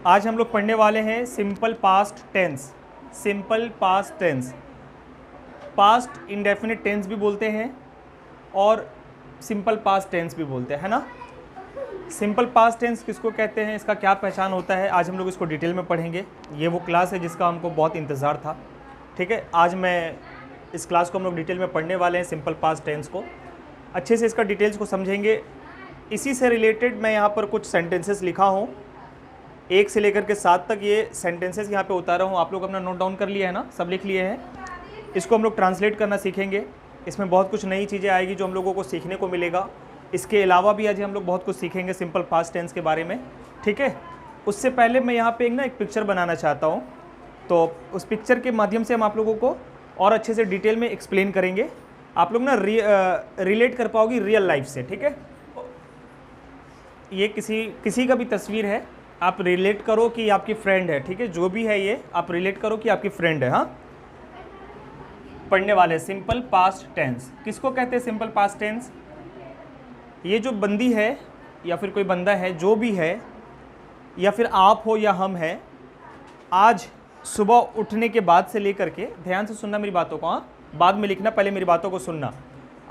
आज हम लोग पढ़ने वाले हैं simple past tense. Simple past tense, past indefinite tense भी बोलते हैं और सिंपल पास्ट टेंस भी बोलते हैं, है ना। सिंपल पास्ट टेंस किसको कहते हैं, इसका क्या पहचान होता है, आज हम लोग इसको डिटेल में पढ़ेंगे। ये वो क्लास है जिसका हमको बहुत इंतज़ार था, ठीक है। आज मैं इस क्लास को हम लोग डिटेल में पढ़ने वाले हैं, सिंपल पास्ट टेंस को अच्छे से इसका डिटेल्स को समझेंगे। इसी से रिलेटेड मैं यहाँ पर कुछ सेंटेंसेस लिखा हूँ, 1 से लेकर के 7 तक ये सेंटेंसेस यहाँ पे उतारा हूँ। आप लोग अपना नोट डाउन कर लिया है ना, सब लिख लिए हैं। इसको हम लोग ट्रांसलेट करना सीखेंगे। इसमें बहुत कुछ नई चीज़ें आएगी जो हम लोगों को सीखने को मिलेगा। इसके अलावा भी आज हम लोग बहुत कुछ सीखेंगे सिंपल पास्ट टेंस के बारे में, ठीक है। उससे पहले मैं यहाँ पे एक पिक्चर बनाना चाहता हूँ, तो उस पिक्चर के माध्यम से हम आप लोगों को और अच्छे से डिटेल में एक्सप्लेन करेंगे। आप लोग ना रिलेट कर पाओगी रियल लाइफ से, ठीक है। ये किसी का भी तस्वीर है, आप रिलेट करो कि आपकी फ्रेंड है, ठीक है। जो भी है ये आप रिलेट करो कि आपकी फ्रेंड है। हाँ, पढ़ने वाले सिंपल पास्ट टेंस किसको कहते हैं, सिंपल पास्ट टेंस। ये जो बंदी है या फिर कोई बंदा है, जो भी है, या फिर आप हो या हम हैं, आज सुबह उठने के बाद से लेकर के, ध्यान से सुनना मेरी बातों को, हाँ, बाद में लिखना, पहले मेरी बातों को सुनना।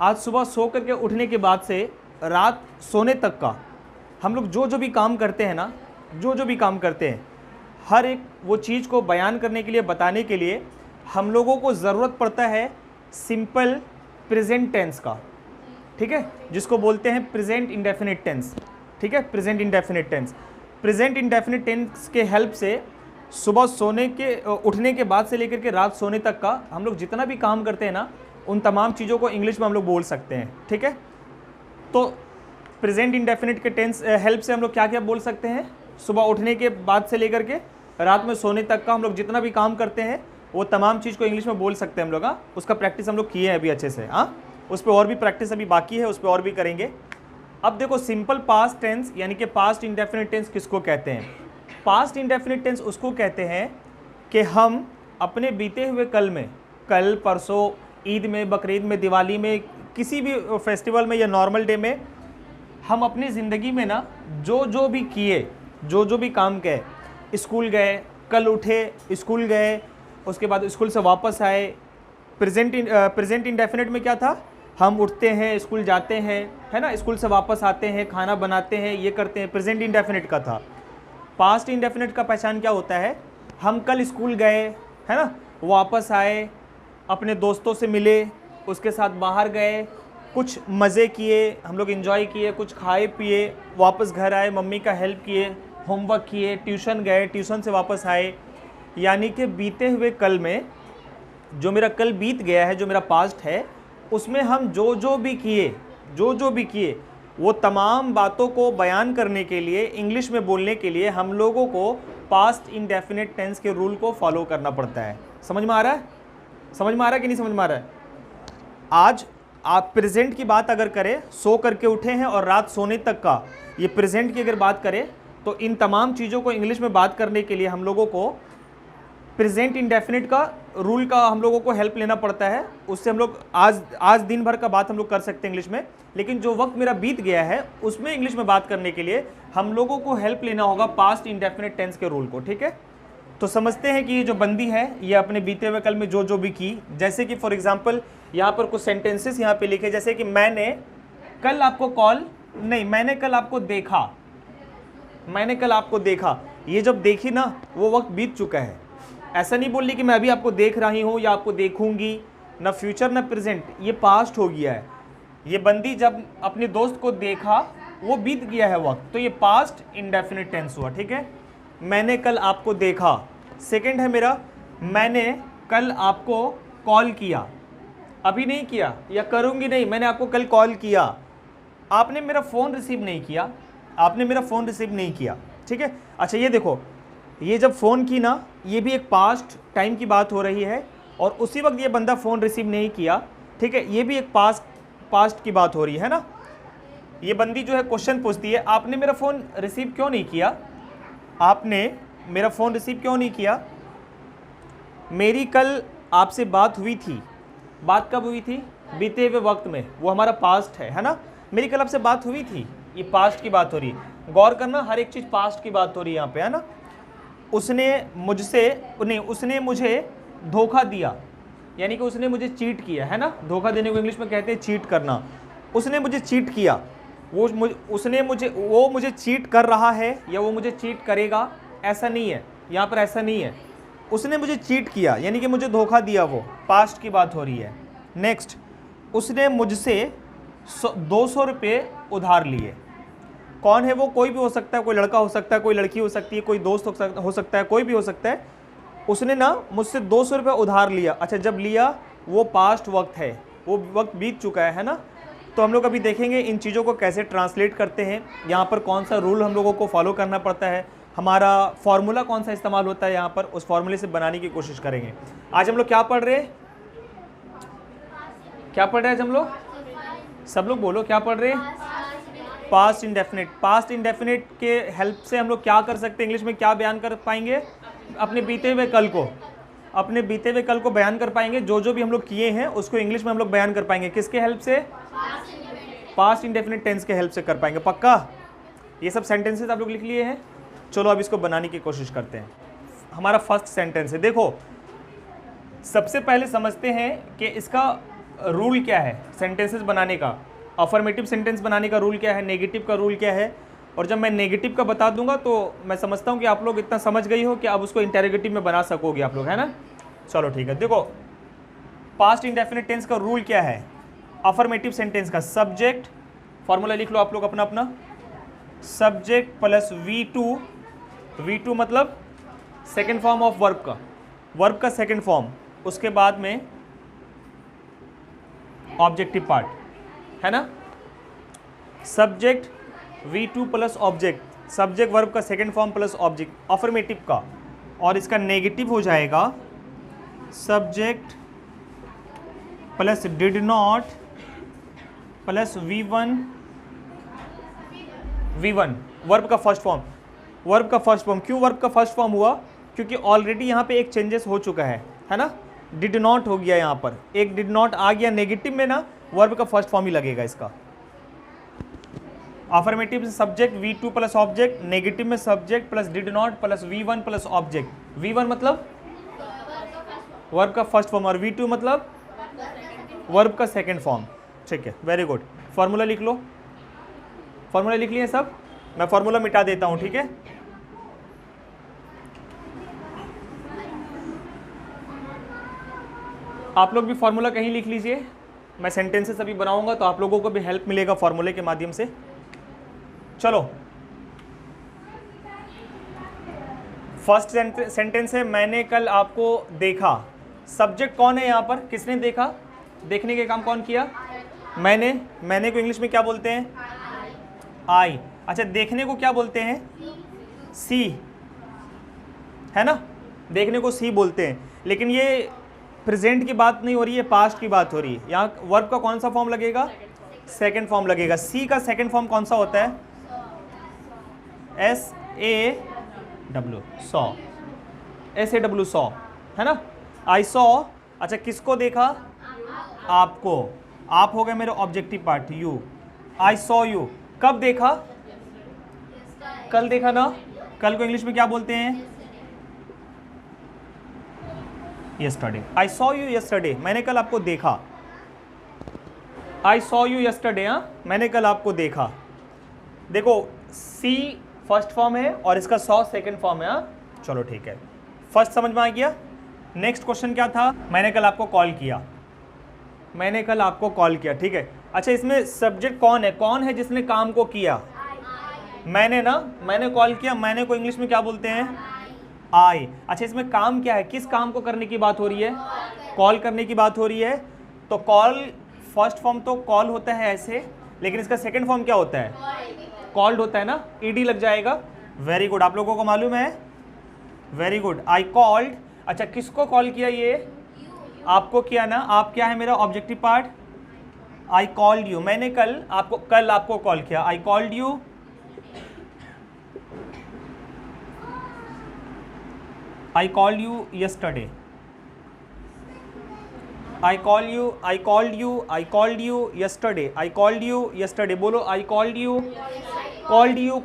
आज सुबह सो करके उठने के बाद से रात सोने तक का हम लोग जो भी काम करते हैं ना, जो भी काम करते हैं, हर एक वो चीज़ को बयान करने के लिए, बताने के लिए हम लोगों को ज़रूरत पड़ता है सिंपल प्रेजेंट टेंस का, ठीक है, जिसको बोलते हैं प्रेजेंट इंडेफिनिट टेंस, ठीक है। Present indefinite tense, present indefinite tense के हेल्प से सुबह उठने के बाद से लेकर के रात सोने तक का हम लोग जितना भी काम करते हैं ना, उन तमाम चीज़ों को इंग्लिश में हम लोग बोल सकते हैं, ठीक है। तो प्रेजेंट इंडेफिनिट के टेंस हेल्प से हम लोग क्या क्या बोल सकते हैं, सुबह उठने के बाद से लेकर के रात में सोने तक का हम लोग जितना भी काम करते हैं वो तमाम चीज़ को इंग्लिश में बोल सकते हैं हम लोग। हाँ, उसका प्रैक्टिस हम लोग किए हैं अभी अच्छे से। हाँ, उस पर और भी प्रैक्टिस अभी बाकी है, उस पर और भी करेंगे। अब देखो, सिंपल पास्ट टेंस यानी कि पास्ट इंडेफिनिट टेंस किसको कहते हैं। पास्ट इंडेफिनिट टेंस उसको कहते हैं कि हम अपने बीते हुए कल में, कल परसों, ईद में, बकरीद में, दिवाली में, किसी भी फेस्टिवल में या नॉर्मल डे में हम अपनी ज़िंदगी में ना जो भी किए, जो भी काम किए, स्कूल गए, कल उठे, स्कूल गए, उसके बाद स्कूल से वापस आए। प्रेजेंट इंडेफिनिट में क्या था, हम उठते हैं, स्कूल जाते हैं, है ना, स्कूल से वापस आते हैं, खाना बनाते हैं, ये करते हैं, प्रेजेंट इंडेफिनिट का था। पास्ट इंडेफिनिट का पहचान क्या होता है, हम कल स्कूल गए, है ना, वापस आए, अपने दोस्तों से मिले, उसके साथ बाहर गए, कुछ मज़े किए, हम लोग एंजॉय किए, कुछ खाए पिए, वापस घर आए, मम्मी का हेल्प किए, होमवर्क किए, ट्यूशन गए, ट्यूशन से वापस आए। यानी कि बीते हुए कल में, जो मेरा कल बीत गया है, जो मेरा पास्ट है, उसमें हम जो भी किए वो तमाम बातों को बयान करने के लिए, इंग्लिश में बोलने के लिए हम लोगों को पास्ट इंडेफिनिट टेंस के रूल को फॉलो करना पड़ता है। समझ में आ रहा है, समझ में आ रहा है कि नहीं समझ में आ रहा है। आज आप प्रेजेंट की बात अगर करें, सो करके उठे हैं और रात सोने तक का, ये प्रेजेंट की अगर बात करें, तो इन तमाम चीज़ों को इंग्लिश में बात करने के लिए हम लोगों को प्रेजेंट इंडेफिनिट का रूल का हम लोगों को हेल्प लेना पड़ता है। उससे हम लोग आज दिन भर का बात हम लोग कर सकते हैं इंग्लिश में, लेकिन जो वक्त मेरा बीत गया है उसमें इंग्लिश में बात करने के लिए हम लोगों को हेल्प लेना होगा पास्ट इंडेफिनिट टेंस के रूल को, ठीक है। तो समझते हैं कि ये जो बंदी है, ये अपने बीते हुए कल में जो भी की, जैसे कि फॉर एग्जाम्पल यहाँ पर कुछ सेंटेंसेस यहाँ पे लिखे, जैसे कि मैंने कल आपको देखा। ये जब देखी ना, वो वक्त बीत चुका है। ऐसा नहीं बोल रही कि मैं अभी आपको देख रही हूँ या आपको देखूंगी, ना फ्यूचर ना प्रेजेंट, ये पास्ट हो गया है। ये बंदी जब अपने दोस्त को देखा, वो बीत गया है वक्त, तो ये पास्ट इंडेफिनिट टेंस हुआ, ठीक है। मैंने कल आपको देखा। सेकंड है मेरा, मैंने कल आपको कॉल किया, अभी नहीं किया या करूँगी नहीं, मैंने आपको कल कॉल किया, आपने मेरा फ़ोन रिसीव नहीं किया, ठीक है। अच्छा, ये देखो, ये जब फ़ोन की ना, ये भी एक पास्ट टाइम की बात हो रही है, और उसी वक्त ये बंदा फ़ोन रिसीव नहीं किया, ठीक है, ये भी एक पास्ट की बात हो रही है ना। ये बंदी जो है क्वेश्चन पूछती है, आपने मेरा फ़ोन रिसीव क्यों नहीं किया, आपने मेरा फ़ोन रिसीव क्यों नहीं किया। मेरी कल आपसे बात हुई थी, बात कब हुई थी, बीते हुए वक्त में, वो हमारा पास्ट है ना। मेरी कल आपसे बात हुई थी, ये पास्ट की बात हो रही है। गौर करना, हर एक चीज़ पास्ट की बात हो रही है यहाँ पे, है ना। उसने मुझसे नहीं, उसने मुझे धोखा दिया, यानी कि उसने मुझे चीट किया, है ना। धोखा देने को इंग्लिश में कहते हैं चीट करना। उसने मुझे चीट किया, वो मुझे चीट कर रहा है या वो मुझे चीट करेगा, ऐसा नहीं है, यहाँ पर ऐसा नहीं है। उसने मुझे चीट किया यानी कि मुझे धोखा दिया, वो पास्ट की बात हो रही है। नेक्स्ट, उसने मुझसे 200 रुपये उधार लिए। कौन है वो? कोई भी हो सकता है, कोई लड़का हो सकता है, कोई लड़की हो सकती है, कोई दोस्त हो सकता है, कोई भी हो सकता है। उसने ना मुझसे 200 रुपये उधार लिया। अच्छा, जब लिया वो पास्ट वक्त है, वो वक्त बीत चुका है ना। तो हम लोग अभी देखेंगे इन चीज़ों को कैसे ट्रांसलेट करते हैं, यहाँ पर कौन सा रूल हम लोगों को फॉलो करना पड़ता है, हमारा फॉर्मूला कौन सा इस्तेमाल होता है यहाँ पर, उस फॉर्मूले से बनाने की कोशिश करेंगे। आज हम लोग क्या पढ़ रहे हैं? क्या पढ़ रहे हैं आज हम लोग? सब लोग बोलो, क्या पढ़ रहे हैं? Past indefinite. पास्ट इंडेफिनिट के हेल्प से हम लोग क्या कर सकते हैं, इंग्लिश में क्या बयान कर पाएंगे? अपने बीते हुए कल को, अपने बीते हुए कल को बयान कर पाएंगे। जो जो भी हम लोग किए हैं उसको इंग्लिश में हम लोग बयान कर पाएंगे। किसके हेल्प से? पास्ट इंडेफिनिट टेंस के हेल्प से कर पाएंगे। पक्का? ये सब सेंटेंसेस आप लोग लिख लिए हैं। चलो अब इसको बनाने की कोशिश करते हैं। हमारा फर्स्ट सेंटेंस है, देखो सबसे पहले समझते हैं कि इसका रूल क्या है सेंटेंसेस बनाने का। अफर्मेटिव सेंटेंस बनाने का रूल क्या है, नेगेटिव का रूल क्या है। और जब मैं नेगेटिव का बता दूंगा तो मैं समझता हूँ कि आप लोग इतना समझ गई हो कि अब उसको इंटेरोगेटिव में बना सकोगे आप लोग, है ना। चलो ठीक है, देखो पास्ट इंडेफिनिट टेंस का रूल क्या है। अफर्मेटिव सेंटेंस का सब्जेक्ट, फॉर्मूला लिख लो आप लोग अपना अपना, सब्जेक्ट प्लस V2, V2 मतलब सेकेंड फॉर्म ऑफ वर्ब का, वर्ब का सेकेंड फॉर्म, उसके बाद में ऑब्जेक्टिव पार्ट, है ना। Subject V2 plus object, subject verb का second form plus object affirmative का, और इसका नेगेटिव हो जाएगा subject plus did not plus V1 verb का फर्स्ट फॉर्म। वर्ब का फर्स्ट फॉर्म क्यों वर्ब का फर्स्ट फॉर्म हुआ? क्योंकि ऑलरेडी यहाँ पे एक चेंजेस हो चुका है ना। डिड नॉट हो गया, यहाँ पर एक डिड नॉट आ गया, नेगेटिव में ना वर्ब का फर्स्ट फॉर्म ही लगेगा इसका। अफर्मेटिव में subject V2 plus object, negative में subject plus did not plus V1 plus object. V1 मतलब वर्ब का फर्स्ट फॉर्म और V2 मतलब वर्ब का सेकेंड फॉर्म। ठीक है, वेरी गुड। फॉर्मूला लिख लो। फॉर्मूला लिख लिए सब? मैं फॉर्मूला मिटा देता हूं, ठीक है। आप लोग भी फॉर्मूला कहीं लिख लीजिए। मैं सेंटेंसेस अभी बनाऊंगा तो आप लोगों को भी हेल्प मिलेगा फॉर्मूले के माध्यम से। चलो फर्स्ट सेंटेंस है, मैंने कल आपको देखा। सब्जेक्ट कौन है यहाँ पर? किसने देखा? देखने के काम कौन किया? मैंने को इंग्लिश में क्या बोलते हैं? आई। अच्छा, देखने को क्या बोलते हैं? सी, है ना। देखने को सी बोलते हैं, लेकिन ये प्रेजेंट की बात नहीं हो रही है, पास्ट की बात हो रही है। यहाँ वर्ब का कौन सा फॉर्म लगेगा? सेकंड फॉर्म लगेगा। सी का सेकंड फॉर्म कौन सा होता है? SAW, सॉ, SAW, सॉ, है ना। I saw. अच्छा, किसको देखा? आपको। आप हो गए मेरे objective part, you. I saw you. कब देखा? कल देखा ना। कल को इंग्लिश में क्या बोलते हैं? Yesterday. I saw you yesterday, मैंने कल आपको देखा। आई सॉ यू यस्टरडे, मैंने कल आपको देखा। देखो सी फर्स्ट फॉर्म है और इसका सॉ सेकंड फॉर्म है। चलो ठीक है, फर्स्ट समझ में आ गया। नेक्स्ट क्वेश्चन क्या था? मैंने कल आपको कॉल किया। मैंने कल आपको कॉल किया, ठीक है। अच्छा, इसमें सब्जेक्ट कौन है? कौन है जिसने काम को किया? मैंने ना, मैंने कॉल किया। मैंने को इंग्लिश में क्या बोलते हैं? आई। अच्छा, इसमें काम क्या है? किस काम को करने की बात हो रही है? कॉल करने की बात हो रही है। तो कॉल फर्स्ट फॉर्म तो कॉल होता है ऐसे, लेकिन इसका सेकंड फॉर्म क्या होता है? कॉल्ड होता है ना, ईडी लग जाएगा। वेरी गुड, आप लोगों को मालूम है, वेरी गुड। I called. अच्छा, किसको कॉल किया? ये आपको किया ना। आप क्या है मेरा? Objective part. I called you, मैंने कल आपको कॉल किया। I called you. I called you yesterday. I called you yesterday. I called you yesterday. बोलो, I called you. Called you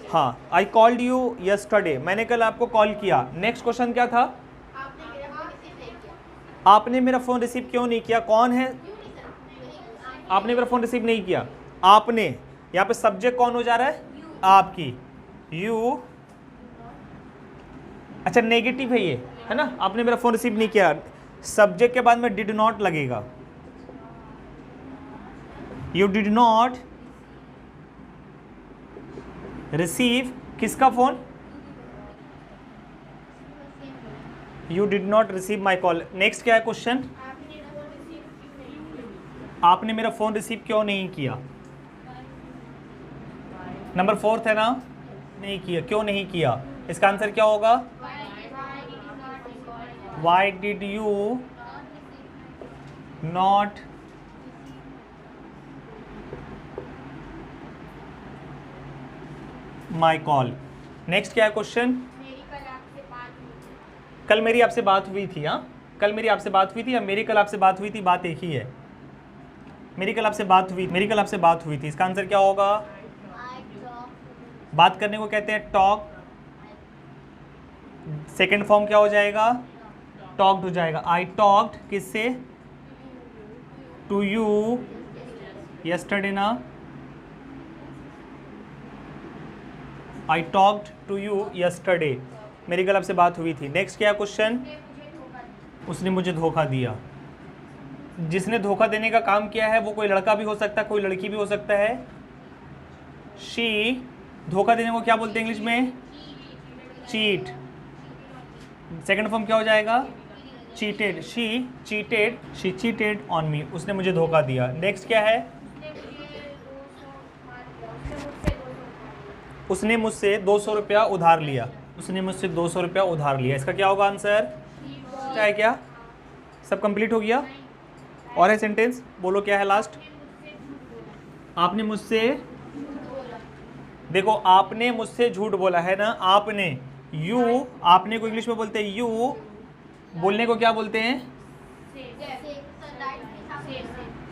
हाँ, आई कॉल्ड यू यस्टरडे, मैंने कल आपको कॉल किया। नेक्स्ट क्वेश्चन क्या था? आपने मेरा फ़ोन रिसीव क्यों नहीं किया? कौन है? आपने मेरा फ़ोन रिसीव नहीं किया। आपने, यहाँ पे सब्जेक्ट कौन हो जा रहा है? आपकी, यू। अच्छा, नेगेटिव है ये, है ना? आपने मेरा फ़ोन रिसीव नहीं किया, सब्जेक्ट के बाद में डिड नॉट लगेगा। यू डिड नॉट रिसीव किसका phone? You did not receive my call. Next क्या है क्वेश्चन? आपने मेरा फ़ोन रिसीव क्यों नहीं किया? नंबर 4 है ना? नहीं किया। क्यों नहीं किया? इसका आंसर क्या होगा? Why did you not my call. Next क्या है क्वेश्चन? कल मेरी आपसे बात हुई थी। हाँ, कल मेरी आपसे बात हुई थी या मेरी कल आपसे बात हुई थी? बात एक ही है। मेरी कल आपसे बात हुई थी। इसका आंसर क्या होगा? बात करने को कहते हैं टॉक। सेकेंड फॉर्म क्या हो जाएगा? टॉक्ड हो जाएगा। आई टॉक्ड किससे? टू यू यस्टरडे ना? I talked to you yesterday, मेरी कल आपसे बात हुई थी। नेक्स्ट क्या क्वेश्चन? उसने मुझे धोखा दिया। जिसने धोखा देने का काम किया है वो कोई लड़का भी हो सकता है, कोई लड़की भी हो सकता है। शी, धोखा देने को क्या बोलते हैं इंग्लिश में? चीट। सेकंड फॉर्म क्या हो जाएगा? Cheated. She cheated on me, उसने मुझे धोखा दिया। नेक्स्ट क्या है? उसने मुझसे 200 रुपया उधार लिया। उसने मुझसे 200 रुपया उधार लिया। इसका क्या होगा आंसर? क्या है? क्या सब कंप्लीट हो गया? और है सेंटेंस? बोलो क्या है लास्ट? आपने मुझसे, देखो आपने मुझसे झूठ बोला है ना? आपने, यू, आपने को इंग्लिश में बोलते हैं यू, बोलने को क्या बोलते हैं?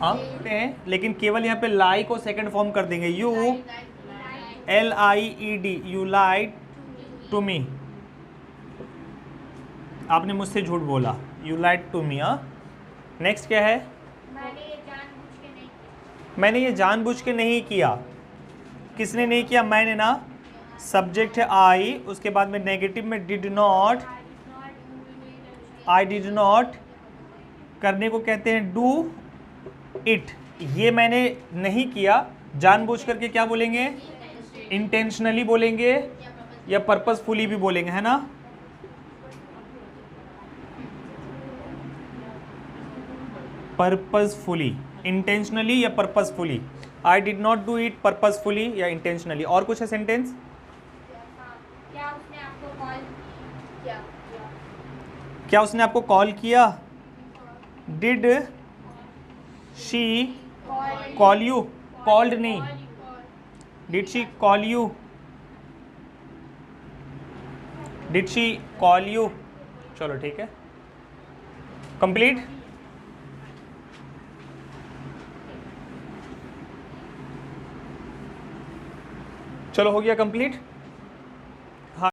आप बोलते हैं, लेकिन केवल यहाँ पे लाई को सेकंड फॉर्म कर देंगे। You LIED, you lied to me. आपने मुझसे झूठ बोला, यू लाइड टू मी। हाँ, नेक्स्ट क्या है? मैंने ये जानबूझ के नहीं किया। किसने नहीं किया? मैंने ना। सब्जेक्ट है आई, उसके बाद में नेगेटिव में did not. I did not, करने को कहते हैं डू इट। ये मैंने नहीं किया, जानबूझ करके क्या बोलेंगे? इंटेंशनली बोलेंगे या पर्पसफुली भी बोलेंगे, है ना? पर्पसफुली, इंटेंशनली या purposefully. I did not do it purposefully या इंटेंशनली। और कुछ है सेंटेंस? क्या उसने आपको कॉल किया? Did she call you? Called नहीं, did she call you? Did she call you? चलो ठीक है, कंप्लीट। चलो हो गया कंप्लीट।